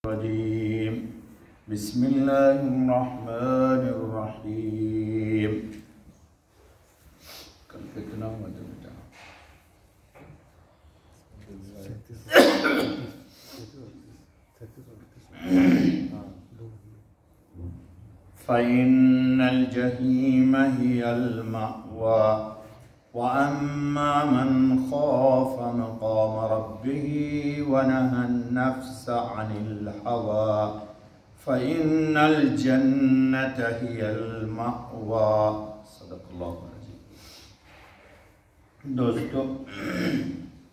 الرجيم بسم الله الرحمن الرحيم کل کتنا ہوا تھا بیٹا؟ فإن الجحيم هي المأوى وأما من خاف مقام ربه ونهى النفس عن الهوى فإن الجنة هي المأوى صدق اللہ العظیم۔ دوستو،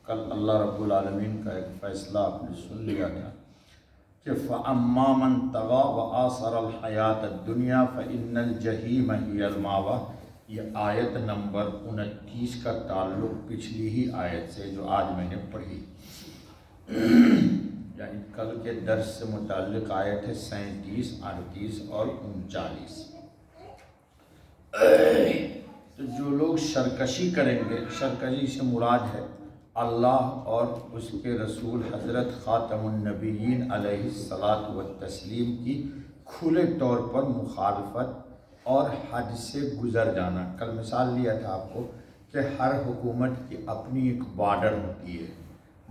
کل اللہ رب العالمین کا ایک فیصلہ آپ نے سن لیا تھا کہ فَأَمَّا مَن طَغَىٰ وَآثَرَ الْحَيَاةَ الدُّنْيَا فَإِنَّ الْجَحِيمَ هِيَ الْمَأْوَىٰ۔ یہ آیت نمبر 29 کا تعلق پچھلی ہی آیت سے جو آج میں نے پڑھی، یعنی کل کے درس سے متعلق آیت ہے 37، 38 اور 39۔ تو جو لوگ سرکشی کریں گے، سرکشی سے مراد ہے اللہ اور اس کے رسول حضرت خاتم النبیین علیہ الصلاۃ والتسلیم کی کھلے طور پر مخالفت اور حد سے گزر جانا۔ کل مثال لیا تھا آپ کو کہ ہر حکومت کی اپنی ایک بارڈر ہوتی ہے،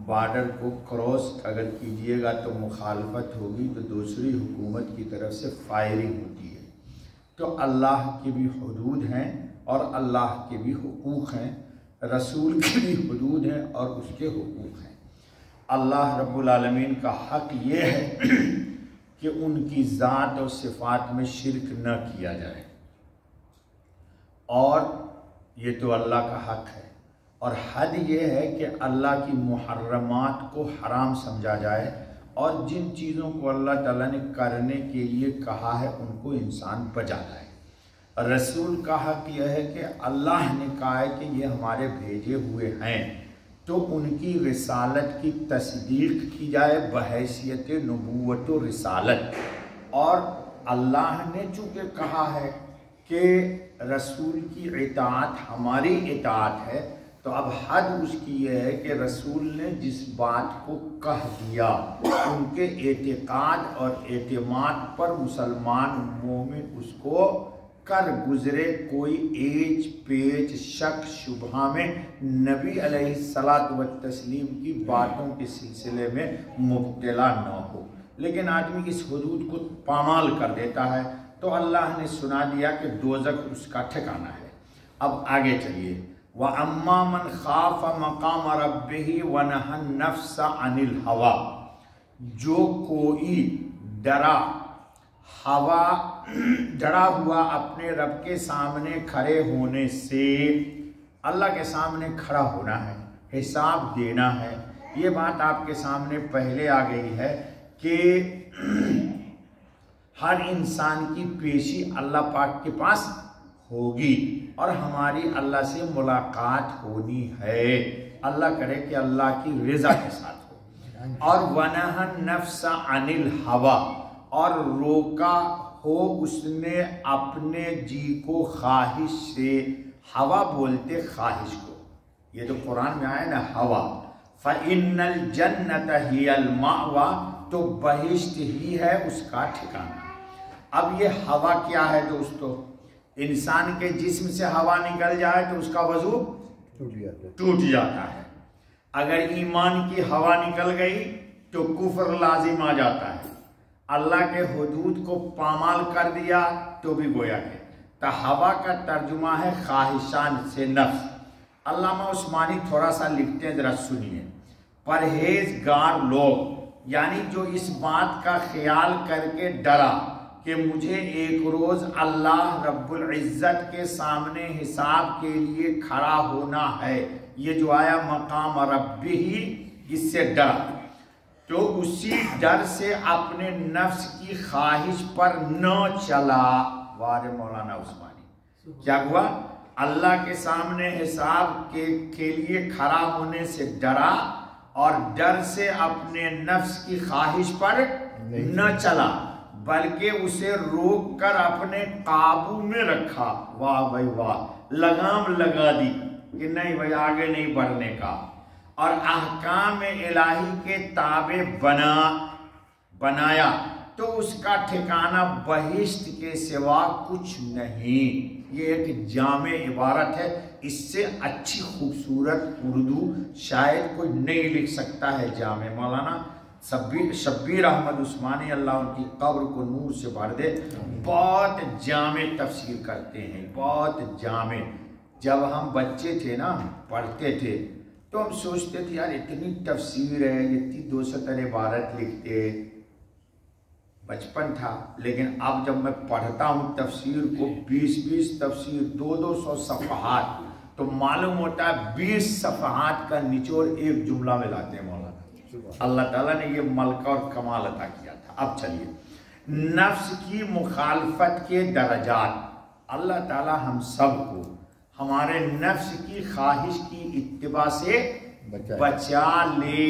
بارڈر کو کراس اگر کیجئے گا تو مخالفت ہوگی تو دوسری حکومت کی طرف سے فائرنگ ہوتی ہے۔ تو اللہ کی بھی حدود ہیں اور اللہ کے بھی حقوق ہیں، رسول کی بھی حدود ہیں اور اس کے حقوق ہیں۔ اللہ رب العالمین کا حق یہ ہے کہ ان کی ذات اور صفات میں شرک نہ کیا جائے، اور یہ تو اللہ کا حق ہے۔ اور حد یہ ہے کہ اللہ کی محرمات کو حرام سمجھا جائے، اور جن چیزوں کو اللہ تعالیٰ نے کرنے کے لیے کہا ہے ان کو انسان بجا لائے۔ رسول کا حق یہ ہے کہ اللہ نے کہا ہے کہ یہ ہمارے بھیجے ہوئے ہیں تو ان کی رسالت کی تصدیق کی جائے بحیثیت نبوت و رسالت۔ اور اللہ نے چونکہ کہا ہے کہ رسول کی اطاعت ہماری اطاعت ہے، تو اب حد اس کی یہ ہے کہ رسول نے جس بات کو کہہ دیا ان کے اعتقاد اور اعتماد پر مسلمان مومن اس کو کر گزرے، کوئی ایچ پیچ شک شبہ میں نبی علیہ الصلاۃ والتسلیم کی باتوں کے سلسلے میں مبتلا نہ ہو۔ لیکن آدمی اس حدود کو پامال کر دیتا ہے تو اللہ نے سنا دیا کہ دوزخ اس کا ٹھکانہ ہے۔ اب آگے چلیے، وَأَمَّا مَنْ خَافَ مَقَامَ رَبِّهِ وَنَهَى النَّفْسَ عَنِ الْهَوَىٰ، جو کوئی ڈرا ہوا اپنے رب کے سامنے کھڑے ہونے سے، اللہ کے سامنے کھڑا ہونا ہے، حساب دینا ہے۔ یہ بات آپ کے سامنے پہلے آ گئی ہے کہ ہر انسان کی پیشی اللہ پاک کے پاس ہوگی اور ہماری اللہ سے ملاقات ہونی ہے۔ اللہ کرے کہ اللہ کی رضا کے ساتھ ہو۔ اور وَنَهَى النَّفْسَ عَنِ الْهَوَىٰ، اور روکا ہو اس نے اپنے جی کو خواہش سے۔ ہوا بولتے خواہش کو، یہ تو قرآن میں آیا نا ہوا۔ فَإِنَّ الْجَنَّةَ هِيَ الْمَأْوَىٰ، تو بہشت ہی ہے اس کا ٹھکانہ۔ اب یہ ہوا کیا ہے دوستو؟ انسان کے جسم سے ہوا نکل جائے تو اس کا وضو ٹوٹ جاتا ہے۔ اگر ایمان کی ہوا نکل گئی تو کفر لازم آ جاتا ہے۔ اللہ کے حدود کو پامال کر دیا تو بھی گویا ہے۔ تو ہوا کا ترجمہ ہے خواہشان سے نفس۔ علامہ عثمانی تھوڑا سا لکھتے ہیں، ذرا سنیے۔ پرہیزگار لوگ، یعنی جو اس بات کا خیال کر کے ڈرا کہ مجھے ایک روز اللہ رب العزت کے سامنے حساب کے لیے کھڑا ہونا ہے، یہ جو آیا مقام ربہ، اس سے ڈرا، تو اسی ڈر سے اپنے نفس کی خواہش پر نہ چلا۔ وار مولانا عثمانی، کیا ہوا؟ اللہ کے سامنے حساب کے لیے کھڑا ہونے سے ڈرا اور ڈر سے اپنے نفس کی خواہش پر نہ چلا، بلکہ اسے روک کر اپنے قابو میں رکھا۔ واہ بھائی واہ، لگام لگا دی کہ نہیں بھائی آگے نہیں بڑھنے کا، اور احکام الہی کے تابع بنا۔ بنایا تو اس کا ٹھکانہ بہشت کے سوا کچھ نہیں. یہ ایک جامع عبارت ہے. اس سے اچھی خوبصورت اردو شاید کوئی نہیں لکھ سکتا ہے. جامع مولانا شبیر احمد عثمانی اللہ ان کی قبر کو نور سے بھر دے بہت جامع تفسیر کرتے ہیں. بہت جامع. جب ہم بچے تھے نا پڑھتے تھے تو ہم سوچتے تھے یار اتنی تفسیر ہے, اتنی 200 عبارت لکھتے. بچپن تھا. لیکن اب جب میں پڑھتا ہوں تفسیر کو 20 تفسیر 200 صفحات تو معلوم ہوتا ہے 20 صفحات کا نچوڑ ایک جملہ میں لاتے ہیں مولانا. اللہ تعالیٰ نے یہ ملکہ اور کمال عطا کیا تھا. اب چلیے نفس کی مخالفت کے درجات. اللہ تعالیٰ ہم سب کو ہمارے نفس کی خواہش کی اتباع سے بچا لے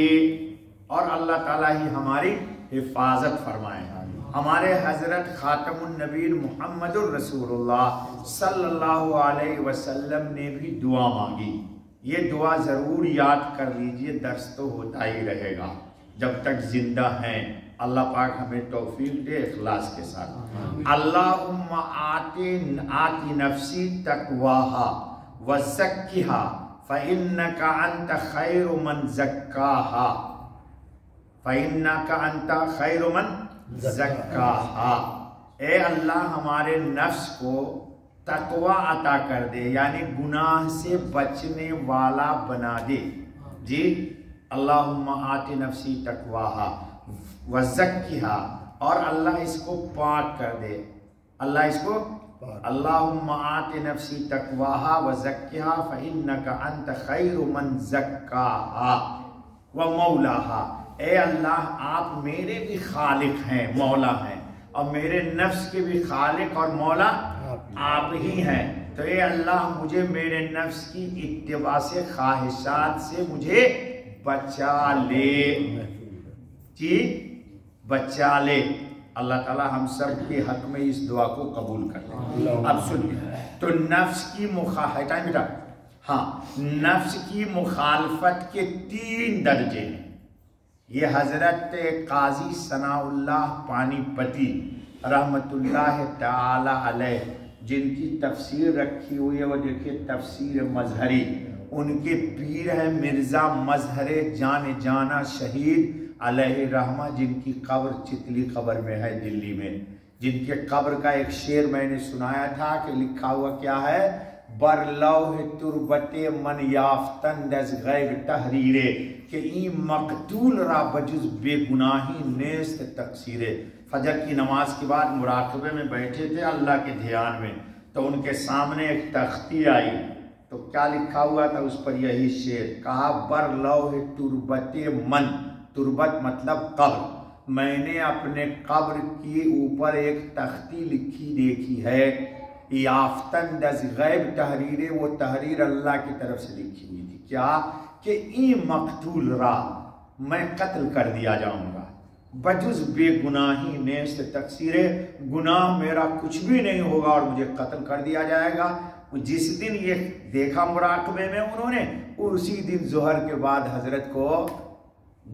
اور اللہ تعالیٰ ہی ہماری حفاظت فرمائے. ہمارے حضرت خاتم النبیین محمد الرسول اللہ صلی اللہ علیہ وسلم نے بھی دعا مانگی. یہ دعا ضرور یاد کر لیجئے, درس تو ہوتا ہی رہے گا جب تک زندہ ہیں. اللہ پاک ہمیں توفیق دے اخلاص کے ساتھ. اللہم آتی نفسی تقواہا وزکیہا فإنک انت خیر من زکاہا فإنک انت خیر من زکاہا. اے اللہ ہمارے نفس کو تقوی عطا کر دے, یعنی گناہ سے بچنے والا بنا دے. جی اللہم آتی نفسی تقواہا وزکیہا, اور اللہ اس کو پاک کر دے. اللہ اس کو اللہم آتی نفسی تقواہا وزکیہا فإنک انت خیر من زکاہا ومولاہا. اے اللہ آپ میرے بھی خالق ہیں, مولا ہیں, اور میرے نفس کے بھی خالق اور مولا آپ ہی ہیں. تو اے اللہ مجھے میرے نفس کی اتباع سے خواہشات سے مجھے بچا لے. جی بچا لے. اللہ تعالی ہم سب کے حق میں اس دعا کو قبول کر لے. اب سنیے تو نفس کی مخالفت, ہاں نفس کی مخالفت کے 3 درجے ہیں. یہ حضرت قاضی ثناء اللہ پانی پتی رحمت اللہ تعالی علیہ جن کی تفسیر رکھی ہوئی ہے, وہ دیکھیے تفسیر مظہری, ان کے پیر ہیں مرزا مظہر جان جانا شہید علیہ رحمہ, جن کی قبر چتلی قبر میں ہے دلی میں. جن کے قبر کا ایک شعر میں نے سنایا تھا کہ لکھا ہوا کیا ہے, بر لوح تربت من یافتند از غیب تحریرے, کہ این مقتول را بجز بے گناہی نیست تقصیرے. فجر کی نماز کے بعد مراقبے میں بیٹھے تھے اللہ کے دھیان میں, تو ان کے سامنے ایک تختی آئی, تو کیا لکھا ہوا تھا اس پر یہی شعر, کہا بر لوح تربت من, تربت مطلب قبر, میں نے اپنے قبر کے اوپر ایک تختی لکھی دیکھی ہے, یافتند از غیب تحریرے, وہ تحریر اللہ کی طرف سے لکھی ہوئی تھی. کیا کہ این مقتول را, میں قتل کر دیا جاؤں گا, بجز بے گناہی نیست تقصیرے, گناہ میرا کچھ بھی نہیں ہوگا اور مجھے قتل کر دیا جائے گا. جس دن یہ دیکھا مراقبے میں انہوں نے, اسی دن ظہر کے بعد حضرت کو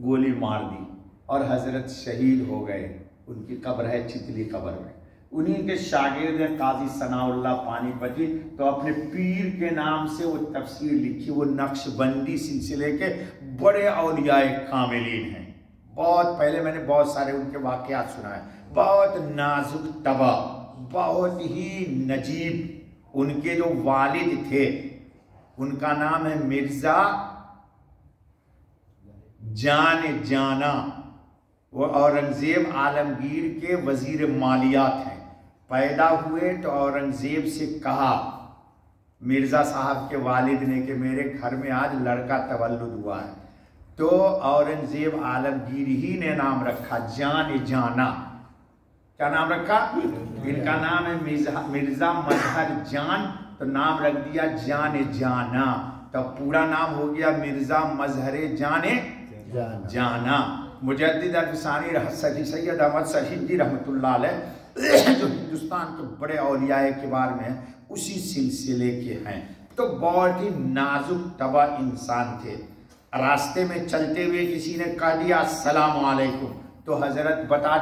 گولی مار دی اور حضرت شہید ہو گئے. ان کی قبر ہے چتلی قبر میں. انہیں کے شاگرد ہیں قاضی ثناء اللہ پانی پتی, تو اپنے پیر کے نام سے وہ تفسیر لکھی. وہ نقش بندی سلسلے کے بڑے اولیاء کاملین ہیں. بہت پہلے میں نے بہت سارے ان کے واقعات سنائے. بہت نازک طبع, بہت ہی نجیب. ان کے جو والد تھے ان کا نام ہے مرزا جان جانا, وہ اورنگزیب عالمگیر کے وزیر مالیات ہیں. پیدا ہوئے تو اورنگزیب سے کہا مرزا صاحب کے والد نے کہ میرے گھر میں آج لڑکا تولد ہوا ہے, تو اورنگزیب عالمگیر ہی نے نام رکھا جان جانا. کیا نام رکھا؟ ان کا نام ہے مرزا مظہر جان, تو نام رکھ دیا جان جانا, تو پورا نام ہو گیا مرزا مظہر جان جانا. مجدد الفسانی سید احمد شہیدی رحمت اللہ علیہ جو ہندوستان کے بڑے اولیاء کبار میں ہیں, اسی سلسلے کے ہیں. تو بہت ہی نازک طبع انسان تھے. راستے میں چلتے ہوئے کسی نے کہہ دیا السلام علیکم, تو حضرت بتا